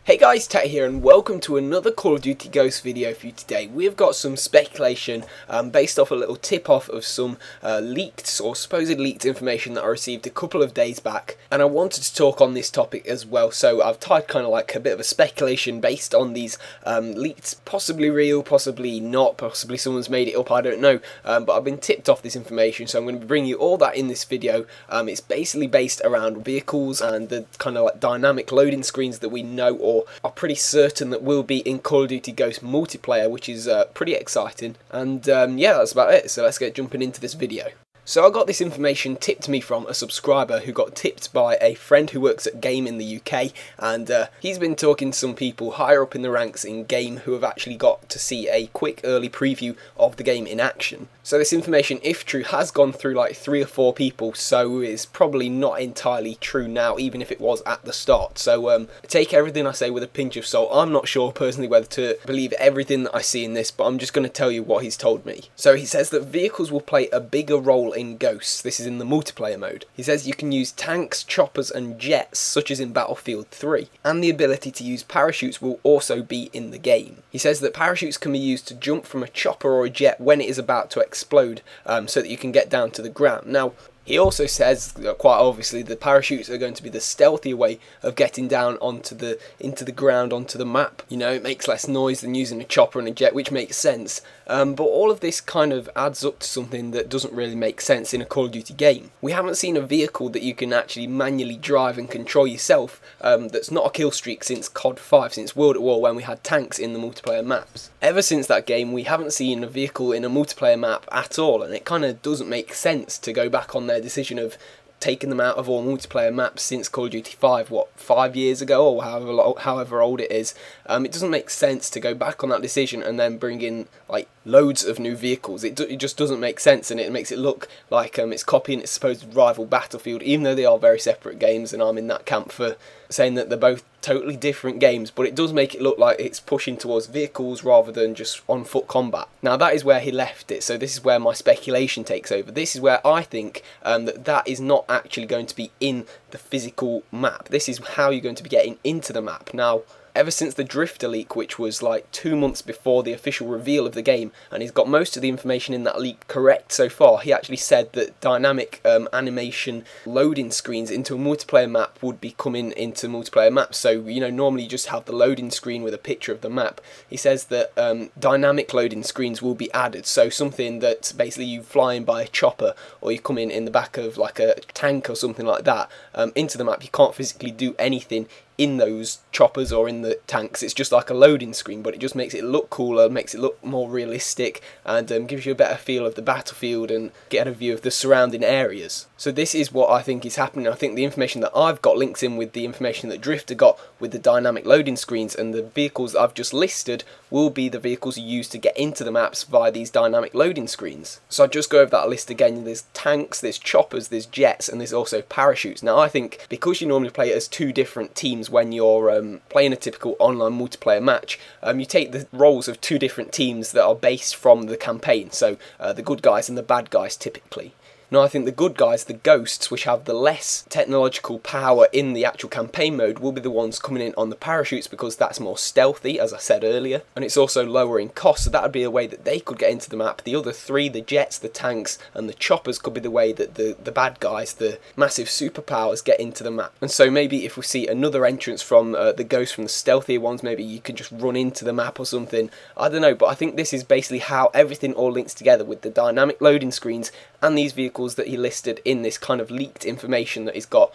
Hey guys, Tat here and welcome to another Call of Duty Ghosts video for you today. We've got some speculation based off a little tip-off of some leaked or supposed leaked information that I received a couple of days back, and I wanted to talk on this topic as well. So I've tied kind of like a bit of a speculation based on these leaked, possibly real, possibly not, possibly someone's made it up, I don't know, but I've been tipped off this information, so I'm going to bring you all that in this video. It's basically based around vehicles and the kind of like dynamic loading screens that we know or are pretty certain that will be in Call of Duty Ghosts multiplayer, which is pretty exciting. And yeah, that's about it, so let's get jumping into this video. So I got this information tipped to me from a subscriber who got tipped by a friend who works at Game in the UK, and he's been talking to some people higher up in the ranks in Game who have actually got to see a quick early preview of the game in action. So this information, if true, has gone through like 3 or 4 people, so is probably not entirely true now, even if it was at the start. So take everything I say with a pinch of salt. I'm not sure personally whether to believe everything that I see in this, but I'm just going to tell you what he's told me. So he says that vehicles will play a bigger role in Ghosts. This is in the multiplayer mode. He says you can use tanks, choppers and jets, such as in Battlefield 3, and the ability to use parachutes will also be in the game. He says that parachutes can be used to jump from a chopper or a jet when it is about to explode, so that you can get down to the ground. Now, he also says, quite obviously, the parachutes are going to be the stealthier way of getting down into the ground, onto the map. You know, it makes less noise than using a chopper and a jet, which makes sense. But all of this kind of adds up to something that doesn't really make sense in a Call of Duty game. We haven't seen a vehicle that you can actually manually drive and control yourself that's not a kill streak since COD 5, since World at War, when we had tanks in the multiplayer maps. Ever since that game, we haven't seen a vehicle in a multiplayer map at all, and it kind of doesn't make sense to go back on their decision of taking them out of all multiplayer maps since Call of Duty 5, what, 5 years ago, or however old it is. It doesn't make sense to go back on that decision and then bring in like loads of new vehicles. It just doesn't make sense, and it makes it look like it's copying its supposed rival Battlefield, even though they are very separate games, and I'm in that camp for saying that they're both totally different games, but it does make it look like it's pushing towards vehicles rather than just on foot combat. Now that is where he left it, so this is where my speculation takes over. This is where I think that is not actually going to be in the physical map. This is how you're going to be getting into the map. Now, ever since the Drifter leak, which was like 2 months before the official reveal of the game, and he's got most of the information in that leak correct so far, he actually said that dynamic animation loading screens into a multiplayer map would be coming into multiplayer maps. So, you know, normally you just have the loading screen with a picture of the map. He says that dynamic loading screens will be added, so something that basically you flying by a chopper, or you come in the back of like a tank or something like that into the map. You can't physically do anything in those choppers or in the tanks. It's just like a loading screen, but it just makes it look cooler, makes it look more realistic, and gives you a better feel of the battlefield and get a view of the surrounding areas. So this is what I think is happening. I think the information that I've got links in with the information that Drifter got with the dynamic loading screens, and the vehicles that I've just listed will be the vehicles you use to get into the maps via these dynamic loading screens. So I'll just go over that list again. There's tanks, there's choppers, there's jets, and there's also parachutes. Now I think because you normally play as 2 different teams when you're playing a typical online multiplayer match, you take the roles of 2 different teams that are based from the campaign, so the good guys and the bad guys typically. Now I think the good guys, the Ghosts, which have the less technological power in the actual campaign mode, will be the ones coming in on the parachutes, because that's more stealthy, as I said earlier, and it's also lower in cost, so that would be a way that they could get into the map. The other 3, the jets, the tanks and the choppers, could be the way that the bad guys, the massive superpowers, get into the map. And so maybe if we see another entrance from the Ghosts, from the stealthier ones, maybe you could just run into the map or something. I don't know, but I think this is basically how everything all links together with the dynamic loading screens and these vehicles that he listed in this kind of leaked information that he's got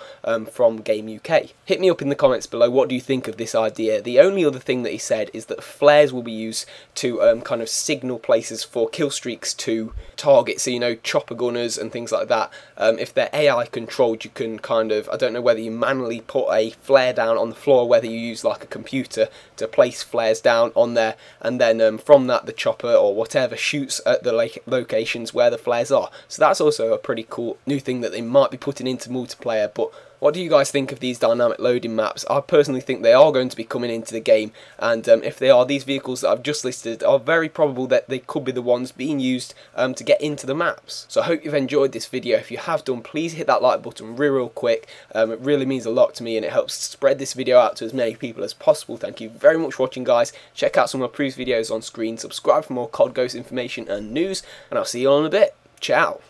from Game UK. Hit me up in the comments below, what do you think of this idea? The only other thing that he said is that flares will be used to kind of signal places for kill streaks to target, so you know, chopper gunners and things like that. If they're AI controlled, you can kind of, I don't know whether you manually put a flare down on the floor, whether you use like a computer to place flares down on there, and then from that the chopper or whatever shoots at the locations where the flares are. So that's also a pretty cool new thing that they might be putting into multiplayer, but What do you guys think of these dynamic loading maps? I personally think they are going to be coming into the game, and if they are, these vehicles that I've just listed are very probable that they could be the ones being used to get into the maps. So I hope you've enjoyed this video. If you have done, please hit that like button real quick. It really means a lot to me, and it helps spread this video out to as many people as possible. Thank you very much for watching, guys. Check out some of my previous videos on screen, subscribe for more COD Ghost information and news, and I'll see you all in a bit. Ciao.